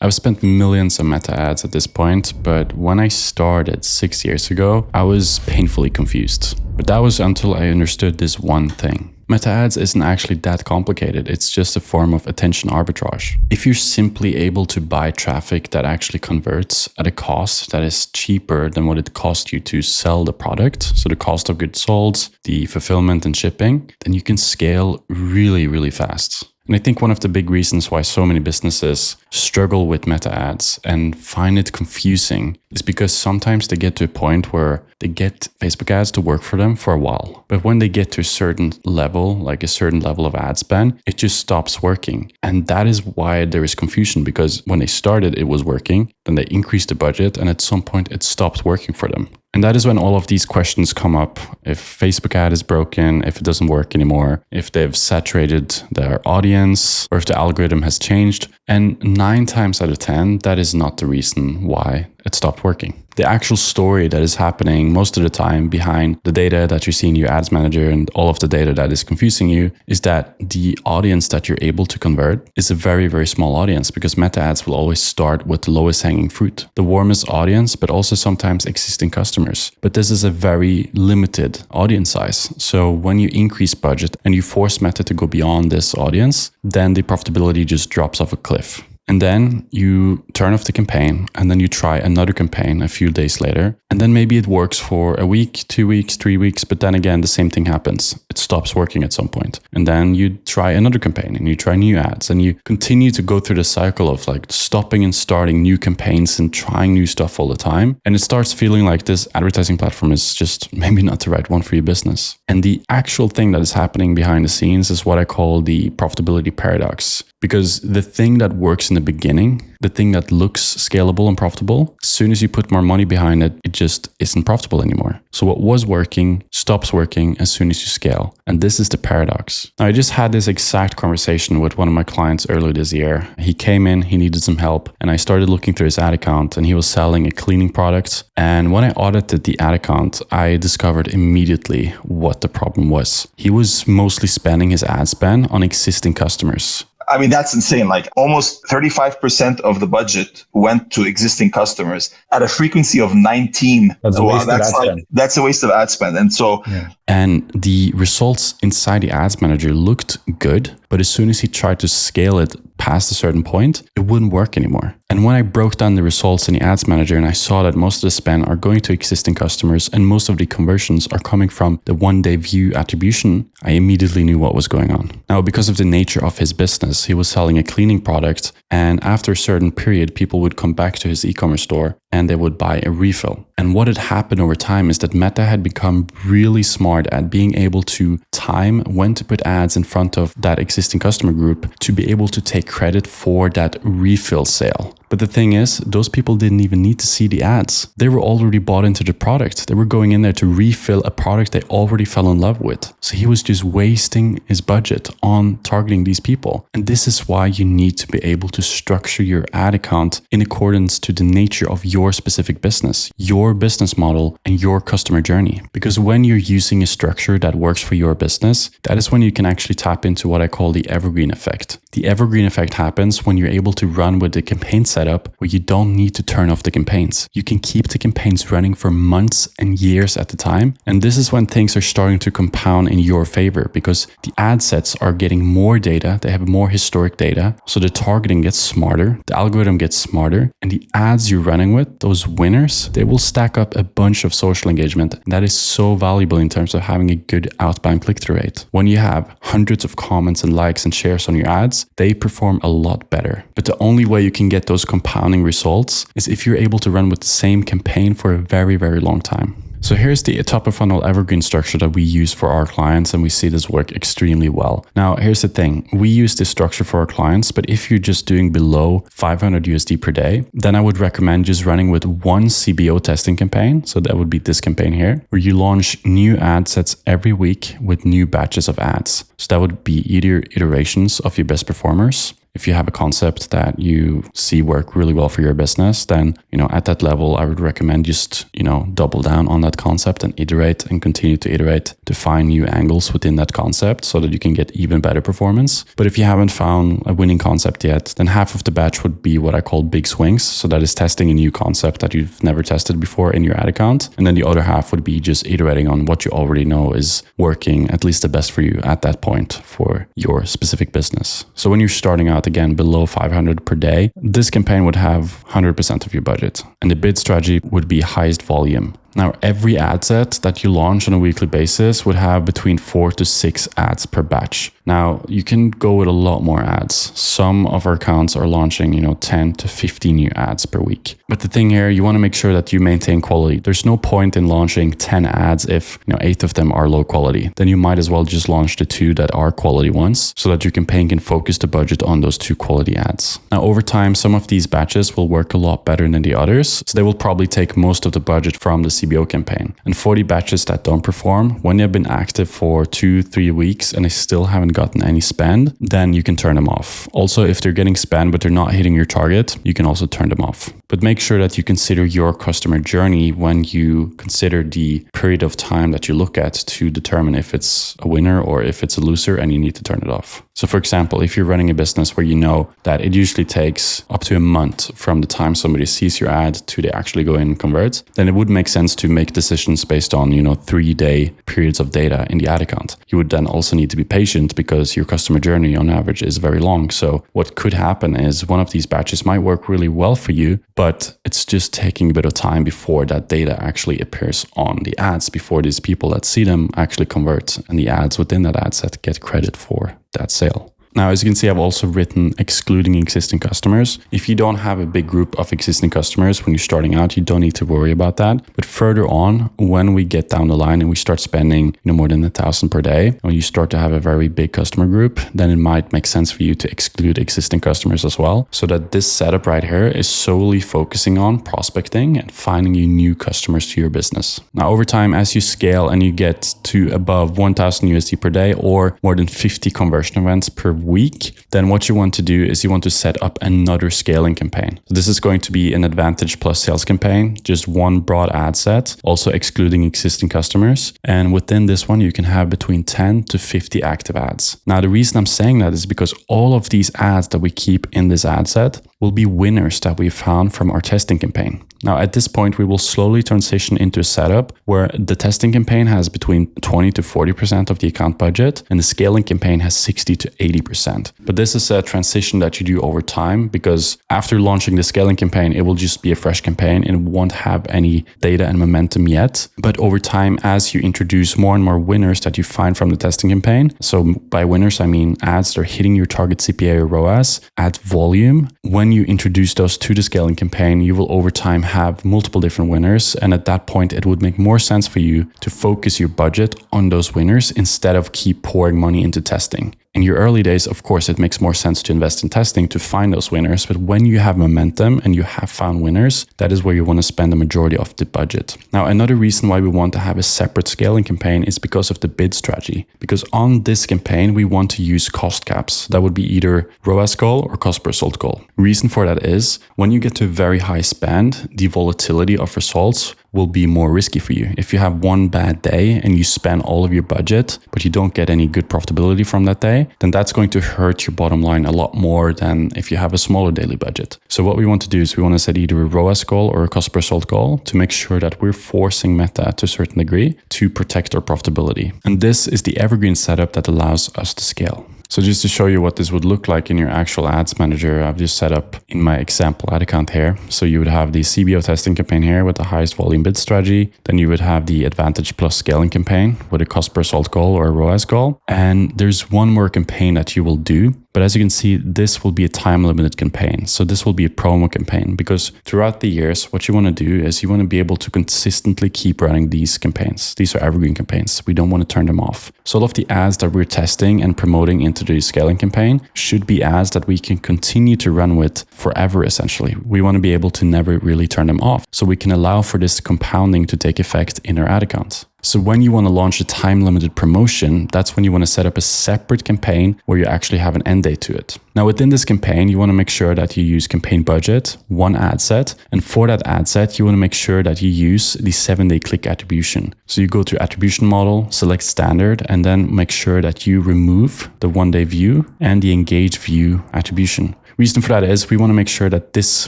I've spent millions on meta ads at this point, but when I started 6 years ago, I was painfully confused. But that was until I understood this one thing. Meta ads isn't actually that complicated. It's just a form of attention arbitrage. If you're simply able to buy traffic that actually converts at a cost that is cheaper than what it cost you to sell the product, so the cost of goods sold, the fulfillment and shipping, then you can scale really, really fast. And I think one of the big reasons why so many businesses struggle with meta ads and find it confusing is because sometimes they get to a point where they get Facebook ads to work for them for a while. But when they get to a certain level, like a certain level of ad spend, it just stops working. And that is why there is confusion, because when they started, it was working. Then they increased the budget and at some point it stopped working for them. And that is when all of these questions come up. If Facebook ad is broken, if it doesn't work anymore, if they've saturated their audience, or if the algorithm has changed. And 9 times out of 10, that is not the reason why it stopped working. The actual story that is happening most of the time behind the data that you see in your ads manager and all of the data that is confusing you is that the audience that you're able to convert is a very, very small audience, because meta ads will always start with the lowest hanging fruit, the warmest audience, but also sometimes existing customers. But this is a very limited audience size. So when you increase budget and you force meta to go beyond this audience, then the profitability just drops off a cliff. And then you turn off the campaign and then you try another campaign a few days later. And then maybe it works for a week, 2 weeks, 3 weeks. But then again, the same thing happens. It stops working at some point. And then you try another campaign and you try new ads and you continue to go through the cycle of like stopping and starting new campaigns and trying new stuff all the time. And it starts feeling like this advertising platform is just maybe not the right one for your business. And the actual thing that is happening behind the scenes is what I call the profitability paradox. Because the thing that works in the beginning, the thing that looks scalable and profitable, as soon as you put more money behind it, it just isn't profitable anymore. So what was working stops working as soon as you scale. And this is the paradox. Now, I just had this exact conversation with one of my clients earlier this year. He came in, he needed some help, and I started looking through his ad account, and he was selling a cleaning product. And when I audited the ad account, I discovered immediately what the problem was. He was mostly spending his ad spend on existing customers. I mean, that's insane. Like almost 35% of the budget went to existing customers at a frequency of 19. That's a waste of ad spend. That's a waste of ad spend. And so, And the results inside the ads manager looked good, but as soon as he tried to scale it past a certain point, it wouldn't work anymore. And when I broke down the results in the ads manager and I saw that most of the spend are going to existing customers and most of the conversions are coming from the one-day view attribution, I immediately knew what was going on. Now, because of the nature of his business, he was selling a cleaning product, and after a certain period, people would come back to his e-commerce store and they would buy a refill. And what had happened over time is that Meta had become really smart at being able to time when to put ads in front of that existing customer group to be able to take credit for that refill sale. But the thing is, those people didn't even need to see the ads. They were already bought into the product. They were going in there to refill a product they already fell in love with. So he was just wasting his budget on targeting these people. And this is why you need to be able to structure your ad account in accordance to the nature of your specific business, your business model, and your customer journey. Because when you're using a structure that works for your business, that is when you can actually tap into what I call the Evergreen Effect. The Evergreen Effect happens when you're able to run with the campaign setup where you don't need to turn off the campaigns. You can keep the campaigns running for months and years at a time. And this is when things are starting to compound in your favor, because the ad sets are getting more data. They have more historic data. So the targeting gets smarter, the algorithm gets smarter, and the ads you're running with, those winners, they will stack up a bunch of social engagement. That is so valuable in terms of having a good outbound click-through rate. When you have hundreds of comments and likes and shares on your ads, they perform a lot better. But the only way you can get those compounding results is if you're able to run with the same campaign for a very, very long time. So here's the top of funnel evergreen structure that we use for our clients, and we see this work extremely well. Now, here's the thing. We use this structure for our clients, but if you're just doing below 500 USD per day, then I would recommend just running with one CBO testing campaign. So that would be this campaign here, where you launch new ad sets every week with new batches of ads. So that would be either iterations of your best performers. If you have a concept that you see work really well for your business, then, at that level, I would recommend just, double down on that concept and iterate and continue to iterate to find new angles within that concept so that you can get even better performance. But if you haven't found a winning concept yet, then half of the batch would be what I call big swings. So that is testing a new concept that you've never tested before in your ad account. And then the other half would be just iterating on what you already know is working at least the best for you at that point for your specific business. So when you're starting out again below 500 per day, this campaign would have 100% of your budget. And the bid strategy would be highest volume. Now, every ad set that you launch on a weekly basis would have between 4 to 6 ads per batch. Now, you can go with a lot more ads. Some of our accounts are launching, 10 to 50 new ads per week. But the thing here, you want to make sure that you maintain quality. There's no point in launching 10 ads if, 8 of them are low quality. Then you might as well just launch the 2 that are quality ones so that your campaign can focus the budget on those 2 quality ads. Now, over time, some of these batches will work a lot better than the others. So they will probably take most of the budget from the CBO campaign. And for the batches that don't perform, when they've been active for 2-3 weeks and they still haven't gotten any spend, then you can turn them off. Also, if they're getting spend but they're not hitting your target, you can also turn them off. But make sure that you consider your customer journey when you consider the period of time that you look at to determine if it's a winner or if it's a loser and you need to turn it off. So for example, if you're running a business where you know that it usually takes up to a month from the time somebody sees your ad to they actually go in and convert, then it would make sense to make decisions based on, 3-day periods of data in the ad account. You would then also need to be patient because your customer journey on average is very long. So what could happen is one of these batches might work really well for you, but it's just taking a bit of time before that data actually appears on the ads, before these people that see them actually convert and the ads within that ad set get credit for that sale. Now, as you can see, I've also written excluding existing customers. If you don't have a big group of existing customers when you're starting out, you don't need to worry about that. But further on, when we get down the line and we start spending more than 1,000 per day, when you start to have a very big customer group, then it might make sense for you to exclude existing customers as well. So that this setup right here is solely focusing on prospecting and finding you new customers to your business. Now, over time, as you scale and you get to above 1,000 USD per day or more than 50 conversion events per week, then what you want to do is you want to set up another scaling campaign. So this is going to be an Advantage plus sales campaign, just one broad ad set, also excluding existing customers. And within this one, you can have between 10 to 50 active ads. Now, the reason I'm saying that is because all of these ads that we keep in this ad set will be winners that we found from our testing campaign. Now, at this point, we will slowly transition into a setup where the testing campaign has between 20 to 40% of the account budget and the scaling campaign has 60 to 80%. But this is a transition that you do over time because after launching the scaling campaign, it will just be a fresh campaign and it won't have any data and momentum yet. But over time, as you introduce more and more winners that you find from the testing campaign, so by winners, I mean ads that are hitting your target CPA or ROAS at volume, when you introduce those to the scaling campaign, you will over time have multiple different winners. And at that point, it would make more sense for you to focus your budget on those winners instead of keep pouring money into testing. In your early days, of course, it makes more sense to invest in testing to find those winners. But when you have momentum and you have found winners, that is where you want to spend the majority of the budget. Now, another reason why we want to have a separate scaling campaign is because of the bid strategy. Because on this campaign, we want to use cost caps. That would be either ROAS goal or cost per sold goal. Reason for that is when you get to a very high spend, the volatility of results will be more risky for you. If you have one bad day and you spend all of your budget, but you don't get any good profitability from that day, then that's going to hurt your bottom line a lot more than if you have a smaller daily budget. So what we want to do is we want to set either a ROAS goal or a cost per sold goal to make sure that we're forcing Meta to a certain degree to protect our profitability. And this is the Evergreen setup that allows us to scale. So just to show you what this would look like in your actual ads manager, I've just set up in my example ad account here. So you would have the CBO testing campaign here with the highest volume bid strategy. Then you would have the Advantage plus scaling campaign with a cost per sold goal or a ROAS goal. And there's one more campaign that you will do. But as you can see, this will be a time-limited campaign. So this will be a promo campaign because throughout the years, what you want to do is you want to be able to consistently keep running these campaigns. These are evergreen campaigns. We don't want to turn them off. So all of the ads that we're testing and promoting into the scaling campaign should be ads that we can continue to run with forever, essentially. We want to be able to never really turn them off. So we can allow for this compounding to take effect in our ad accounts. So when you want to launch a time-limited promotion, that's when you want to set up a separate campaign where you actually have an end date to it. Now within this campaign, you want to make sure that you use campaign budget, one ad set, and for that ad set, you want to make sure that you use the 7-day click attribution. So you go to attribution model, select standard, and then make sure that you remove the 1-day view and the engage view attribution. Reason for that is we want to make sure that this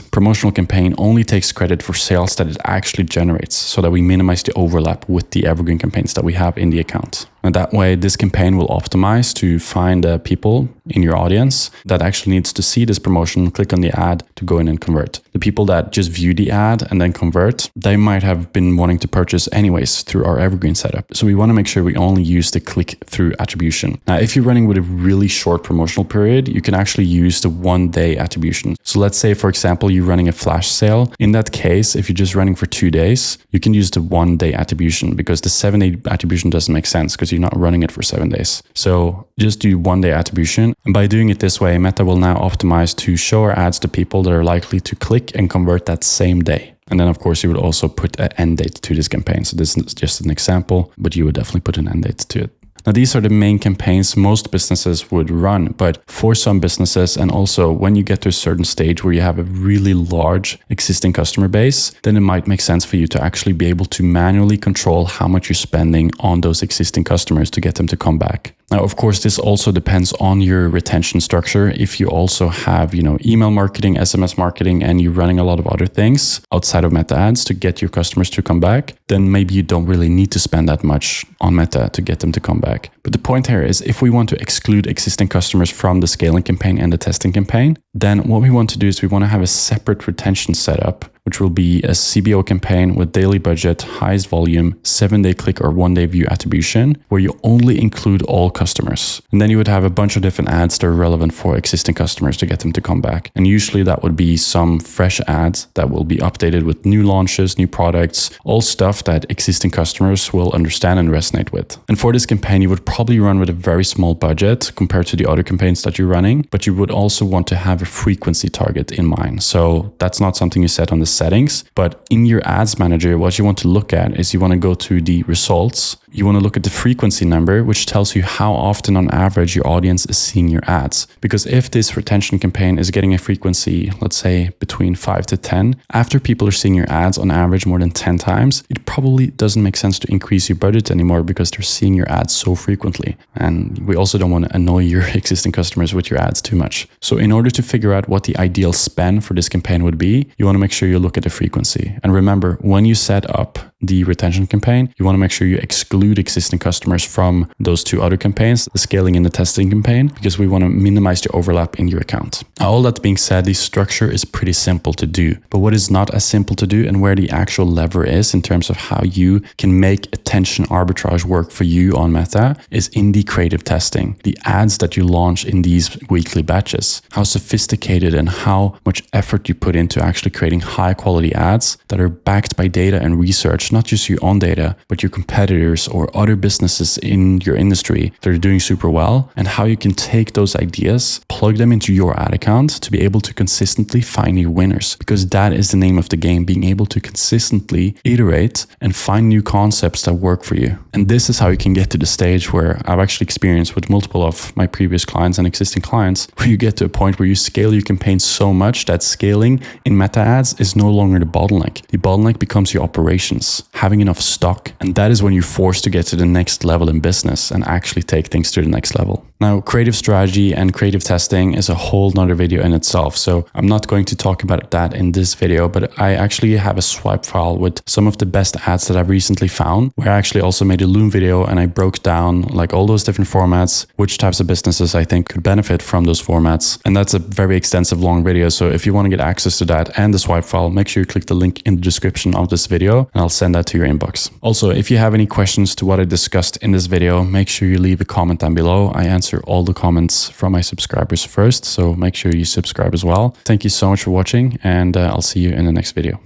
promotional campaign only takes credit for sales that it actually generates so that we minimize the overlap with the evergreen campaigns that we have in the account. And that way, this campaign will optimize to find people in your audience that actually needs to see this promotion, click on the ad to go in and convert. The people that just view the ad and then convert, they might have been wanting to purchase anyways through our evergreen setup. So we want to make sure we only use the click-through attribution. Now, if you're running with a really short promotional period, you can actually use the 1-day attribution. So let's say, for example, you're running a flash sale. In that case, if you're just running for 2 days, you can use the 1-day attribution because the 7-day attribution doesn't make sense because you're not running it for 7 days. So just do 1-day attribution. And by doing it this way, Meta will now optimize to show our ads to people that are likely to click and convert that same day. And then of course you would also put an end date to this campaign. So this is just an example, but you would definitely put an end date to it. Now, these are the main campaigns most businesses would run, but for some businesses, and also when you get to a certain stage where you have a really large existing customer base, then it might make sense for you to actually be able to manually control how much you're spending on those existing customers to get them to come back. Now, of course, this also depends on your retention structure. If you also have, email marketing, SMS marketing, and you're running a lot of other things outside of Meta ads to get your customers to come back, then maybe you don't really need to spend that much on Meta to get them to come back. But the point here is if we want to exclude existing customers from the scaling campaign and the testing campaign, then what we want to do is we want to have a separate retention setup, which will be a CBO campaign with daily budget, highest volume, 7-day click or 1-day view attribution, where you only include all customers. And then you would have a bunch of different ads that are relevant for existing customers to get them to come back. And usually that would be some fresh ads that will be updated with new launches, new products, all stuff that existing customers will understand and resonate with. And for this campaign, you would probably run with a very small budget compared to the other campaigns that you're running, but you would also want to have a frequency target in mind. So that's not something you set on the settings, but in your ads manager, what you want to look at is you want to go to the results. You want to look at the frequency number, which tells you how often on average your audience is seeing your ads. Because if this retention campaign is getting a frequency, let's say between 5 to 10, after people are seeing your ads on average more than 10 times, it probably doesn't make sense to increase your budget anymore because they're seeing your ads so frequently. And we also don't want to annoy your existing customers with your ads too much. So in order to figure out what the ideal spend for this campaign would be, you want to make sure you look at the frequency. And remember, when you set up the retention campaign, you want to make sure you exclude existing customers from those two other campaigns, the scaling and the testing campaign, because we want to minimize the overlap in your account. Now, all that being said, the structure is pretty simple to do, but what is not as simple to do and where the actual lever is in terms of how you can make attention arbitrage work for you on Meta is in the creative testing, the ads that you launch in these weekly batches, how sophisticated and how much effort you put into actually creating high quality ads that are backed by data and research, not just your own data, but your competitors or other businesses in your industry that are doing super well, and how you can take those ideas, plug them into your ad account to be able to consistently find your winners, because that is the name of the game, being able to consistently iterate and find new concepts that work for you. And this is how you can get to the stage where I've actually experienced with multiple of my previous clients and existing clients, where you get to a point where you scale your campaign so much that scaling in Meta ads is no longer the bottleneck. The bottleneck becomes your operations, having enough stock. And that is when you're forced to get to the next level in business and actually take things to the next level. Now, creative strategy and creative testing is a whole nother video in itself. So I'm not going to talk about that in this video, but I actually have a swipe file with some of the best ads that I've recently found, where I actually also made a Loom video and I broke down like all those different formats, which types of businesses I think could benefit from those formats. And that's a very extensive long video. So if you want to get access to that and the swipe file, make sure you click the link in the description of this video and I'll send that to your inbox. Also, if you have any questions to what I discussed in this video, make sure you leave a comment down below. I answer all the comments from my subscribers first, so make sure you subscribe as well. Thank you so much for watching, and I'll see you in the next video.